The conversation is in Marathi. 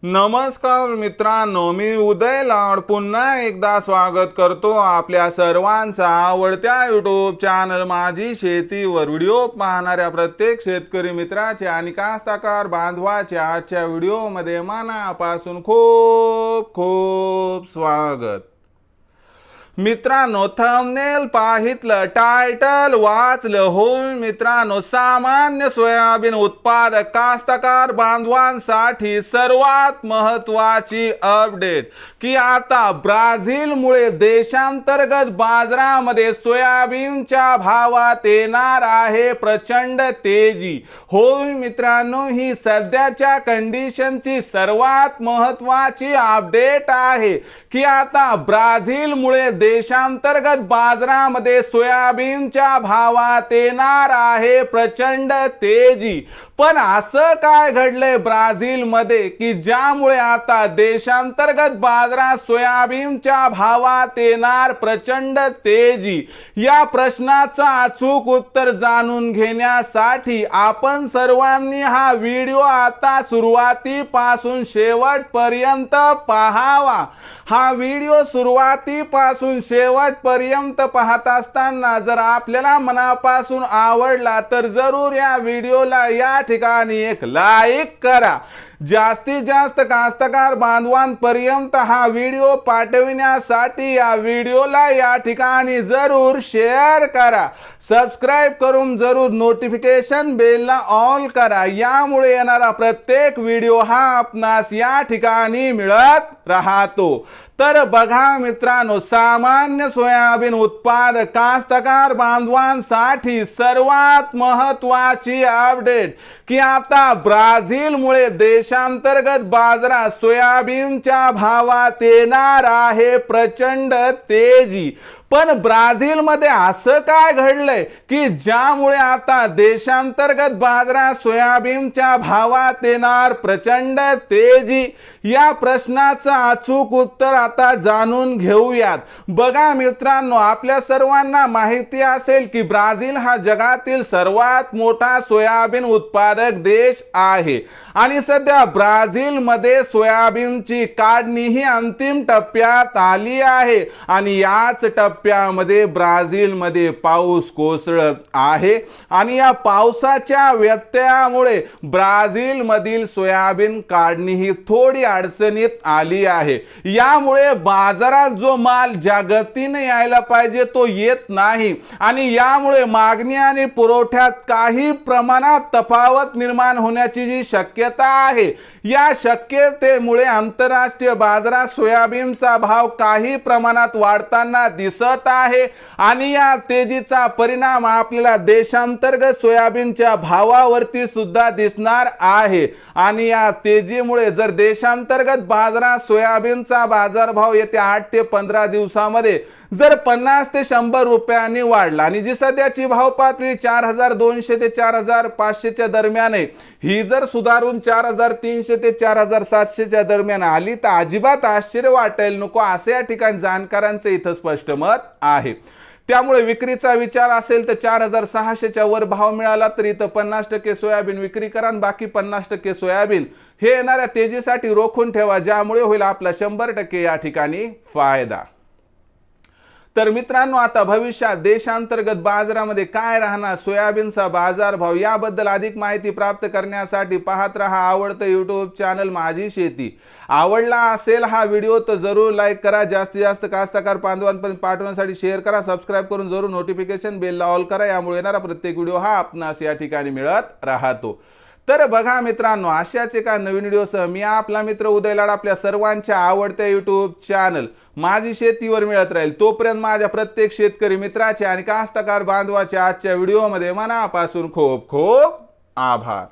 नमस्कार मित्रांनो, मी उदय लाड पुन्हा एकदा स्वागत करतो आपल्या सर्वांचा आवडत्या यूट्यूब चॅनल माझी शेतीवर व्हिडिओ पाहणाऱ्या प्रत्येक शेतकरी मित्राचे आणि कास्तकार बांधवाचे आजच्या व्हिडिओमध्ये मनापासून खूप खूप स्वागत। मित्रांनो, थंबनेल पाहितलं, टायटल वाचलं होय मित्रांनो, सामान्य सोयाबीन उत्पादक कास्तकार बांधवांसाठी सर्वात महत्त्वाची अपडेट की आता ब्राझीलमुळे देशांतर्गत बाजारामध्ये सोयाबीनच्या भावात येणार आहे प्रचंड तेजी। होय मित्रांनो, ही सध्याच्या कंडिशनची सर्वात महत्त्वाची अपडेट आहे की आता ब्राझीलमुळे देशांतर्गत बाजारामध्ये सोयाबीनच्या भावात येणार आहे प्रचंड तेजी। पण असं काय घडलंय ब्राझीलमध्ये की ज्यामुळे आता देशांतर्गत बाजारात सोयाबीनच्या भावात येणार प्रचंड तेजी? या प्रश्नाचं अचूक उत्तर जाणून घेण्यासाठी आपण सर्वांनी हा व्हिडिओ आता सुरुवातीपासून शेवटपर्यंत पाहावा। हा व्हिडिओ सुरुवातीपासून शेवटपर्यंत पाहत असताना जर आपल्याला मनापासून आवडला तर जरूर या व्हिडिओला या ठिकाणी एक लाईक करा। जास्तीत जास्त कास्तकार बांधवांपर्यंत हा व्हिडिओ पाठविण्यासाठी या व्हिडिओला या ठिकाणी जरूर शेअर करा। सबस्क्राइब करून जरूर नोटिफिकेशन बेलला ऑल करा, यामुळे येणारा प्रत्येक व्हिडिओ हा आपणास या ठिकाणी मिळत राहतो। तर बघा मित्रांनो, सामान्य सोयाबीन उत्पादक कास्तकार बांधवांसाठी सर्वात महत्त्वाची अपडेट की आता ब्राझीलमुळे देशांतर्गत बाजारात सोयाबीनच्या भावात येणार आहे प्रचंड तेजी। पण ब्राझीलमध्ये असं काय घडलंय की ज्यामुळे आता देशांतर्गत बाजारात सोयाबीनच्या भावात येणार प्रचंड तेजी? या प्रश्नाचं अचूक उत्तर आता जाणून घेऊयात। बघा मित्रांनो, आपल्या सर्वांना माहिती असेल की ब्राझील हा जगातील सर्वात मोठा सोयाबीन उत्पादक देश आहे आणि सध्या ब्राझीलमध्ये सोयाबीनची काढणी ही अंतिम टप्प्यात आली आहे आणि याच टप्प्यामध्ये ब्राझीलमध्ये पाऊस कोसळत आहे आणि या पावसाच्या व्यत्ययामुळे ब्राझीलमधील सोयाबीन काढणी ही थोडी अडचणीत आली आहे। यामुळे बाजारात जो माल ज्या गतीने यायला पाहिजे तो येत नाही आणि यामुळे मागणी आणि पुरवठ्यात काही प्रमाणात तफावत निर्माण होण्याची जी शक्यता आहे, या शक्यतेमुळे आंतरराष्ट्रीय बाजारात सोयाबीनचा भाव काही प्रमाणात वाढताना दिसत आहे आणि या तेजीचा परिणाम आपल्याला देशांतर्गत सोयाबीनच्या भावावरती सुद्धा दिसणार आहे। आणि या तेजीमुळे जर देशांतर्गत बाजारात सोयाबीनचा बाजारभाव येत्या 8 ते 15 दिवसामध्ये जर 50 ते 100 रुपयांनी वाढला आणि जी सध्याची भाव पातळी 4200 ते 4500 च्या दरम्यान आहे, ही जर सुधारून 4300 ते 4700 च्या दरम्यान आली तर अजिबात आश्चर्य वाटेल नको, असे या ठिकाणी जाणकारांचे इथं स्पष्ट मत आहे। त्यामुळे विक्रीचा विचार असेल तर 4600 च्या वर भाव मिळाला तर इथं 50% सोयाबीन विक्री करा आणि बाकी 50% सोयाबीन हे येणाऱ्या तेजीसाठी रोखून ठेवा, ज्यामुळे होईल आपला 100% या ठिकाणी फायदा। तर मित्रांनो, आता भविष्यात देशांतर्गत बाजारामध्ये काय राहणार सोयाबीनचा बाजारभाव याबद्दल अधिक माहिती प्राप्त करण्यासाठी पाहत रहा आवडतं यूट्यूब चॅनल माझी शेती। आवडला असेल हा व्हिडिओ तर जरूर लाईक करा, जास्तीत जास्त कास्तकार बांधवांपर्यंत पाठवण्यासाठी शेअर करा, सबस्क्राइब करून जरूर नोटिफिकेशन बेलला ऑल करा, यामुळे येणारा प्रत्येक व्हिडिओ हा आपणास या ठिकाणी मिळत राहतो। तर बघा मित्रांनो, अशाच एका नवीन व्हिडिओसह मी आपला मित्र उदय लाड आपल्या सर्वांच्या आवडत्या यूट्यूब चॅनल माझी शेतीवर मिळत राहील। तोपर्यंत माझ्या प्रत्येक शेतकरी मित्राचे आणि कास्तकार बांधवाचे आजच्या व्हिडिओमध्ये मनापासून खूप खूप आभार।